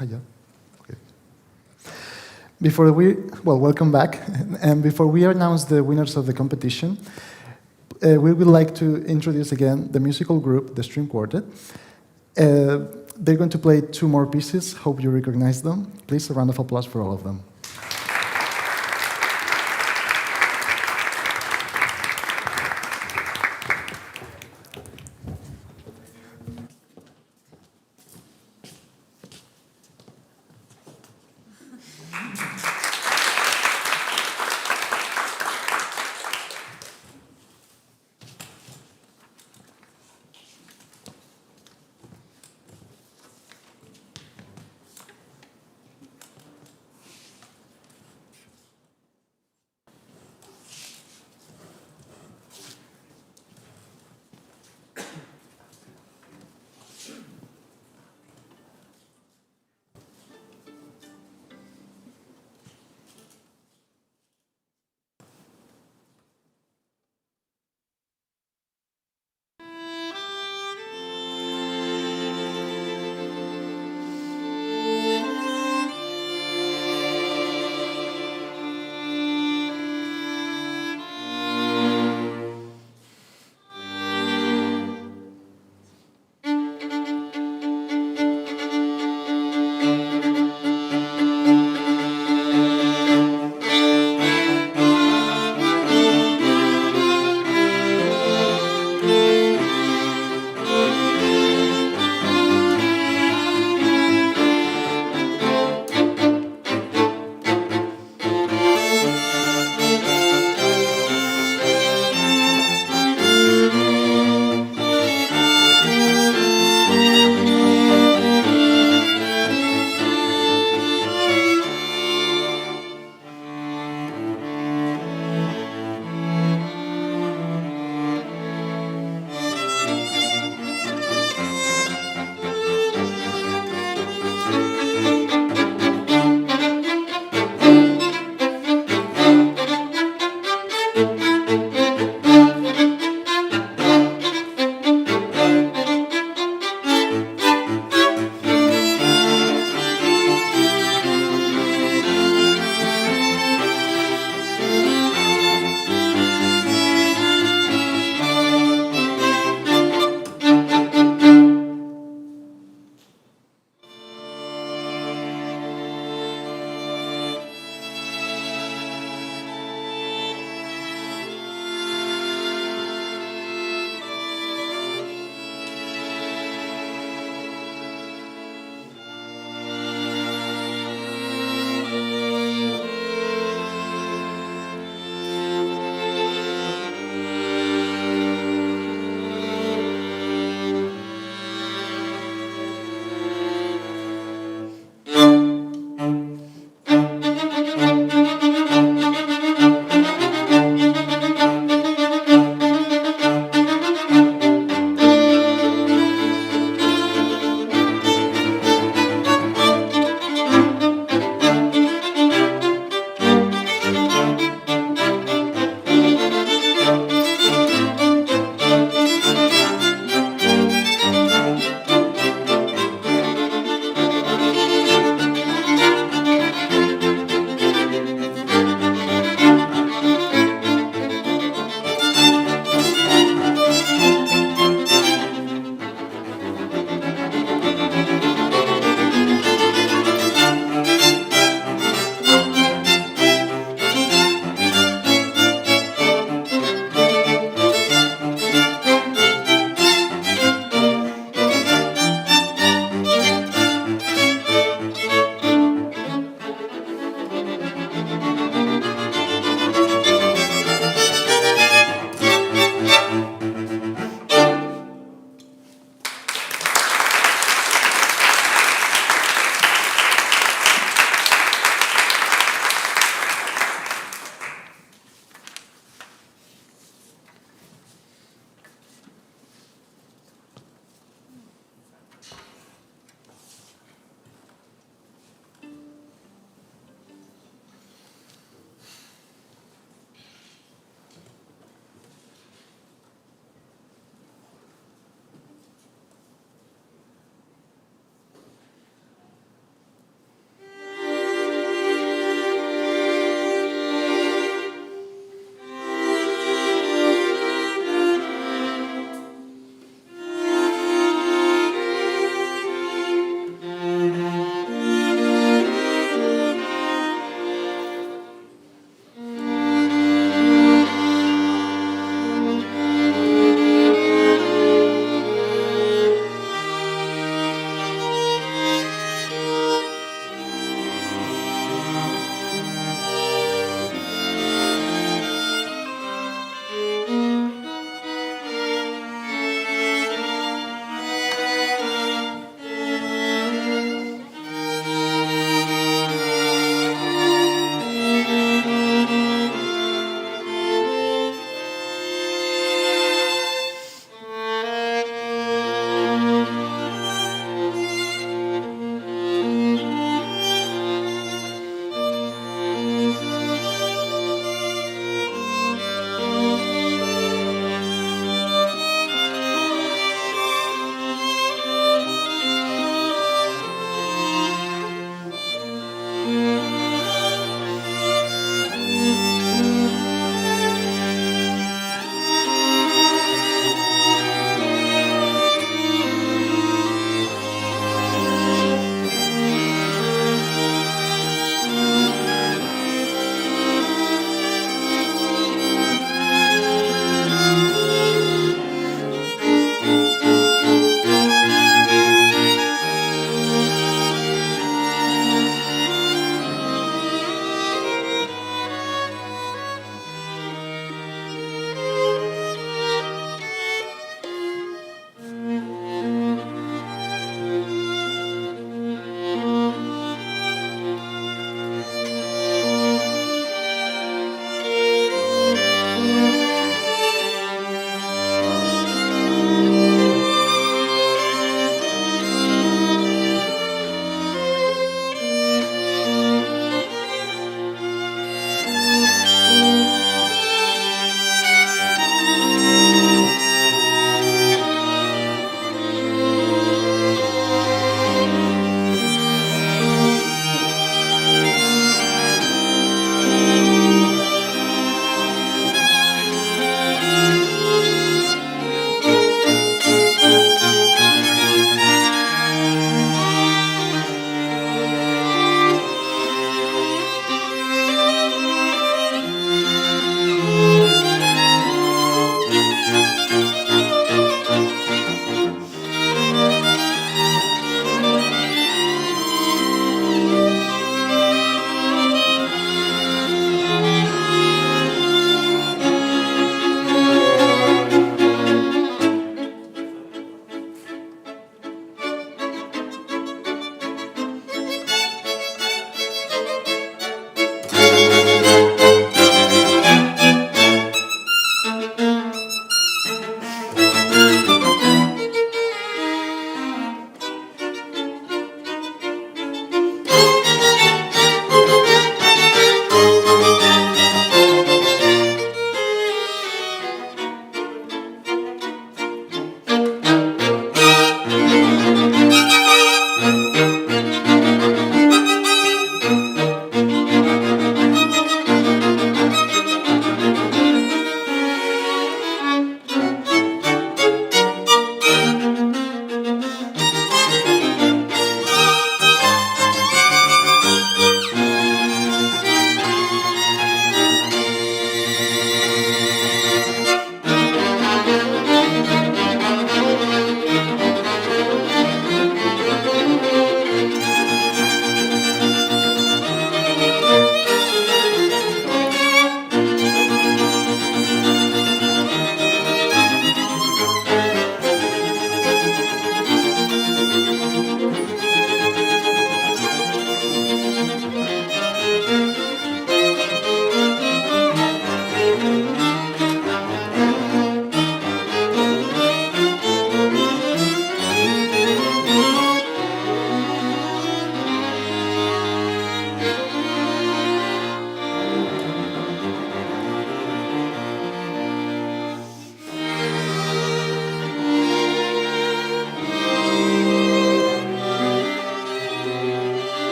Yeah. Okay. Welcome back. And before we announce the winners of the competition, we would like to introduce again the musical group, the String Quartet. They're going to play 2 more pieces. Hope you recognize them. Please, a round of applause for all of them.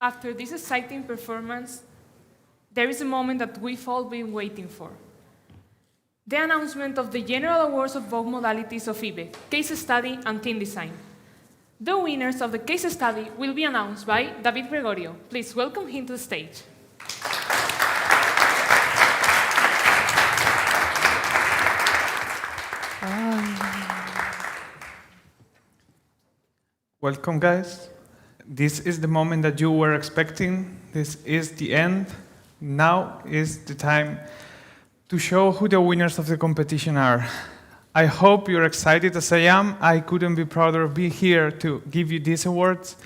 After this exciting performance, there is a moment that we've all been waiting for. The announcement of the general awards of both modalities of EBEC, case study and team design. The winners of the case study will be announced by David Gregorio. Please welcome him to the stage. Welcome, guys. This is the moment that you were expecting. This is the end. Now is the time to show who the winners of the competition are. I hope you're excited as I am. I couldn't be prouder of being here to give you these awards.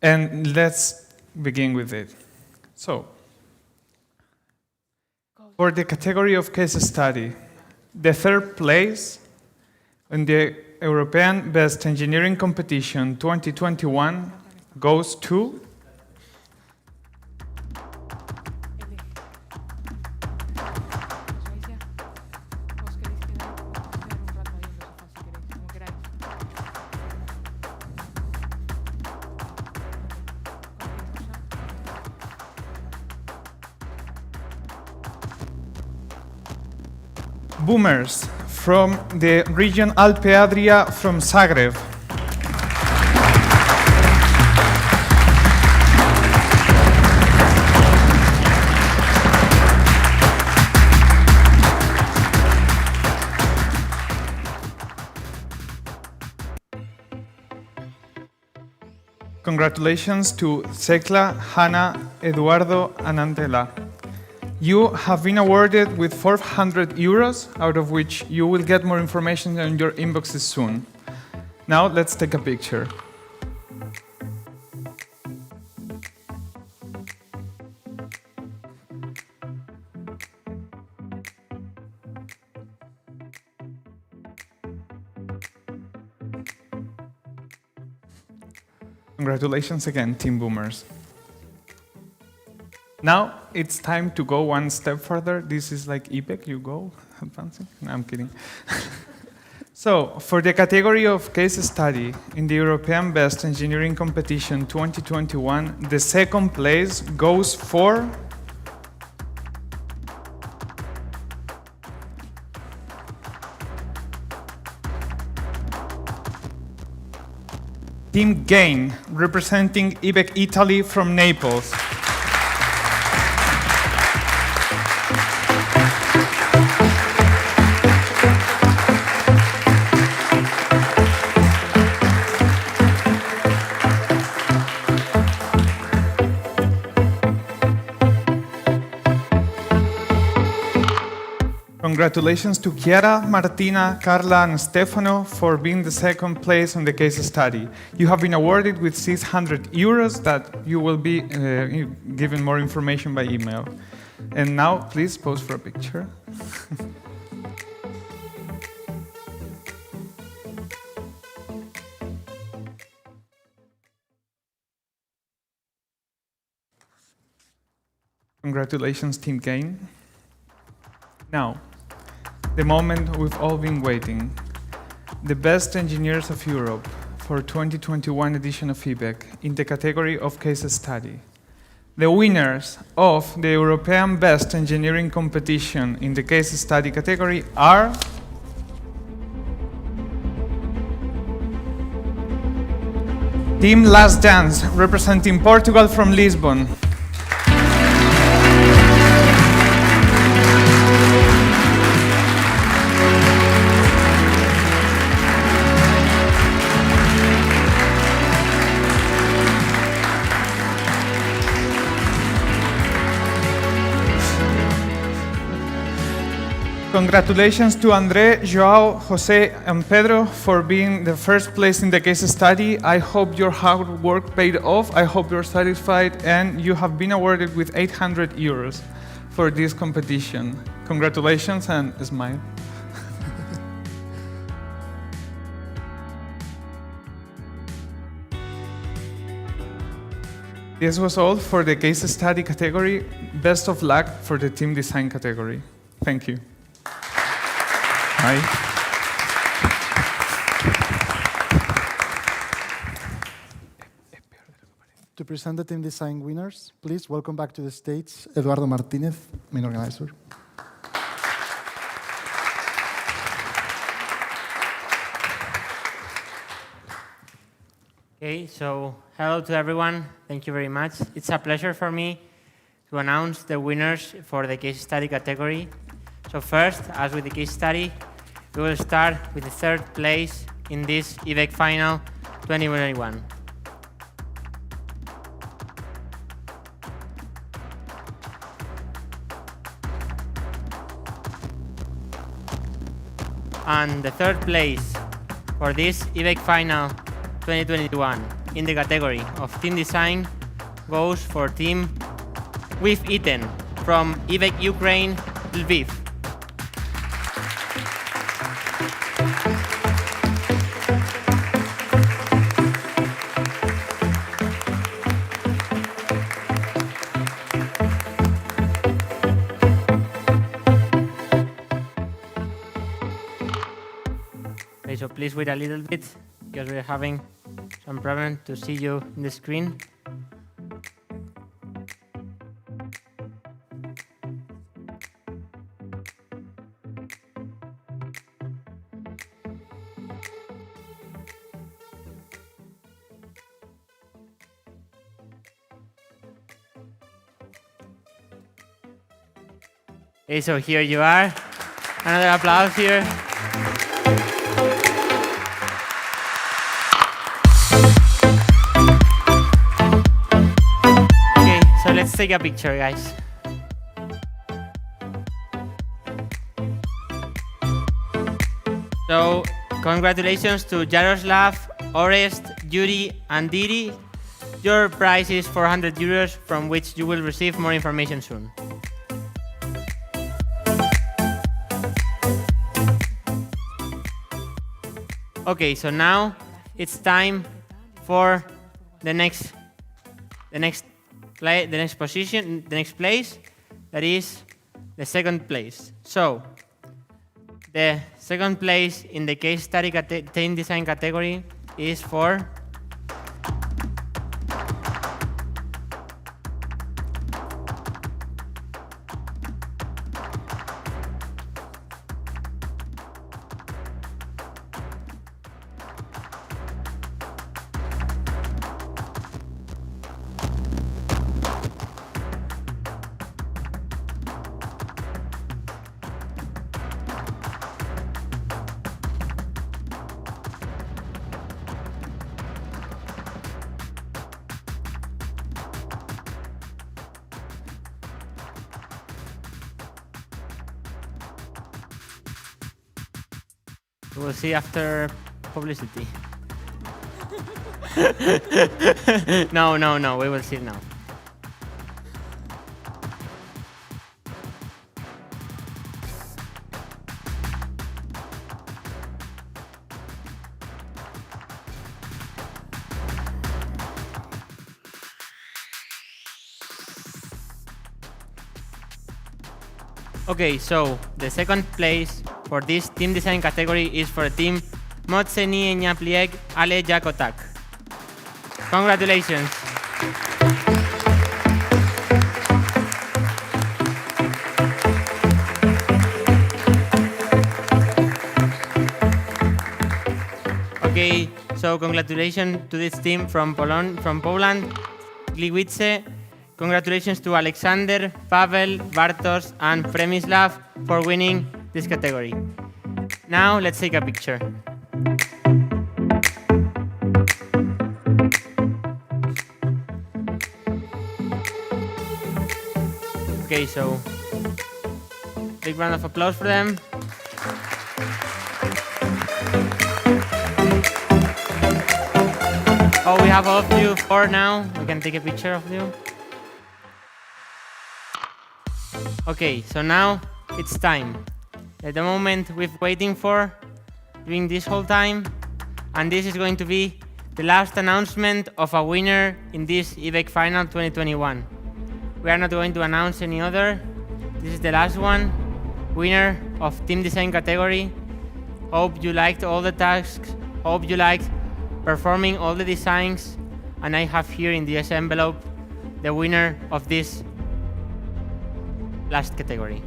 And let's begin with it. So, for the category of case study, the third place in the European Best Engineering Competition 2021 goes to Boomers from the region Alpe Adria from Zagreb. Congratulations to Sekla, Hannah, Eduardo, and Antela. You have been awarded with 400 euros, out of which you will get more information in your inboxes soon. Now let's take a picture. Congratulations again, Team Boomers. Now it's time to go one step further. This is like EBEC, you go advancing. No, I'm kidding. So, for the category of case study in the European Best Engineering Competition 2021, the second place goes for Team Gain, representing EBEC Italy from Naples. Congratulations to Chiara, Martina, Carla, and Stefano for being the second place on the case study. You have been awarded with 600 euros that you will be given more information by email. And now, please pose for a picture. Congratulations, Team Gain. Now, the moment we've all been waiting. The best engineers of Europe for 2021 edition of EBEC in the category of case study. The winners of the European Best Engineering Competition in the case study category are Team Last Dance, representing Portugal from Lisbon. Congratulations to André, Joao, Jose, and Pedro for being the first place in the case study. I hope your hard work paid off. I hope you're satisfied and you have been awarded with 800 euros for this competition. Congratulations and smile. This was all for the case study category. Best of luck for the team design category. Thank you. Hi. To present the team design winners, please welcome back to the stage Eduardo Martinez, main organizer. Okay, so hello to everyone. Thank you very much. It's a pleasure for me to announce the winners for the case study category. So first, as with the case study, we will start with the third place in this EBEC Final 2021. And the third place for this EBEC Final 2021 in the category of team design goes for team We've Eaten from EBEC Ukraine, Lviv. Okay, so please wait a little bit because we're having some problem to see you in the screen. Okay, so here you are. Another applause here. Okay, so let's take a picture, guys. So, congratulations to Jaroslav, Orest, Yuri, and Diri. Your prize is 400 euros, from which you will receive more information soon. Okay, so now it's time for the next position, the next place, that is the second place. So the second place in the case study team design category is for we'll see after publicity. No, we will see now. Okay, so the second place for this team design category is for team Motseni Enyaplieg Ale Jakotak. Congratulations. Okay, so congratulations to this team from Poland, Gliwice. Congratulations to Alexander, Pavel, Bartosz, and Premislav for winning this category. Now let's take a picture. Okay, so big round of applause for them. Oh, we have all of you four now. We can take a picture of you. Okay, so now it's time. At the moment we've been waiting for during this whole time, and this is going to be the last announcement of a winner in this EBEC Final 2021. We are not going to announce any other. This is the last one. Winner of team design category. Hope you liked all the tasks. Hope you liked performing all the designs. and I have here in this envelope the winner of this last category.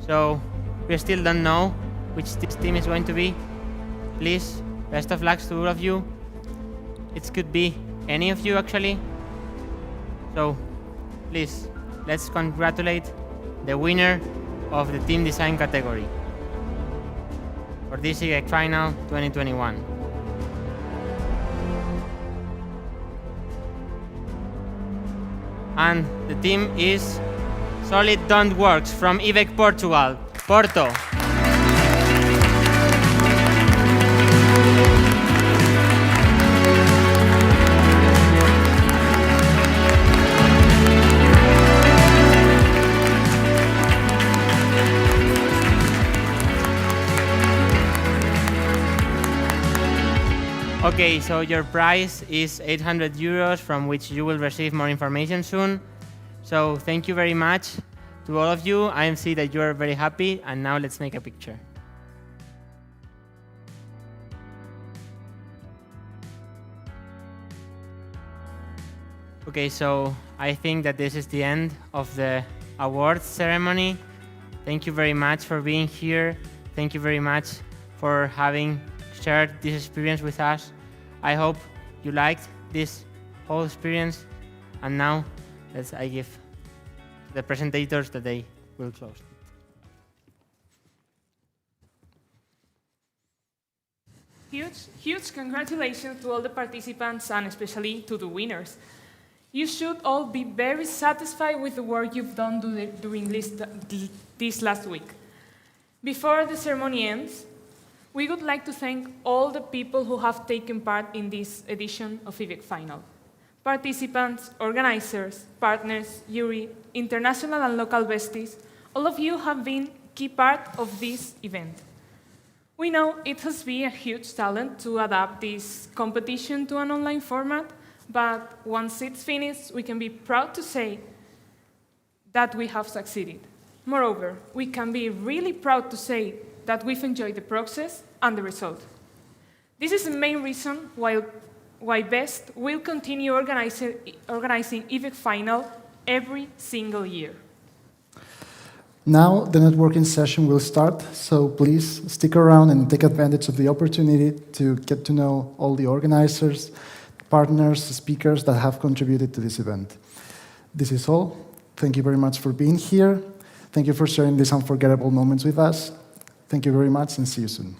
So we still don't know which this team is going to be. Please, best of luck to all of you. It could be any of you actually. So please, let's congratulate the winner of the team design category for this EBEC Final 2021. And the team is Solid Don't Works from EBEC Portugal, Porto. Okay, so your prize is 800 euros, from which you will receive more information soon. So thank you very much to all of you. I see that you are very happy, and now let's make a picture. Okay, so I think that this is the end of the awards ceremony. Thank you very much for being here. Thank you very much for having shared this experience with us. I hope you liked this whole experience. And now, I give the presentators that they will close. Huge congratulations to all the participants and especially to the winners. You should all be very satisfied with the work you've done during this last week. Before the ceremony ends, we would like to thank all the people who have taken part in this edition of EBEC Final. Participants, organizers, partners, jury, international and local besties, all of you have been key part of this event. We know it has been a huge challenge to adapt this competition to an online format, but once it's finished, we can be proud to say that we have succeeded. Moreover, we can be really proud to say that we've enjoyed the process and the result. This is the main reason why BEST will continue organizing EBEC Final every single year. Now the networking session will start, so please stick around and take advantage of the opportunity to get to know all the organizers, partners, speakers that have contributed to this event. This is all. Thank you very much for being here. Thank you for sharing these unforgettable moments with us. Thank you very much and see you soon.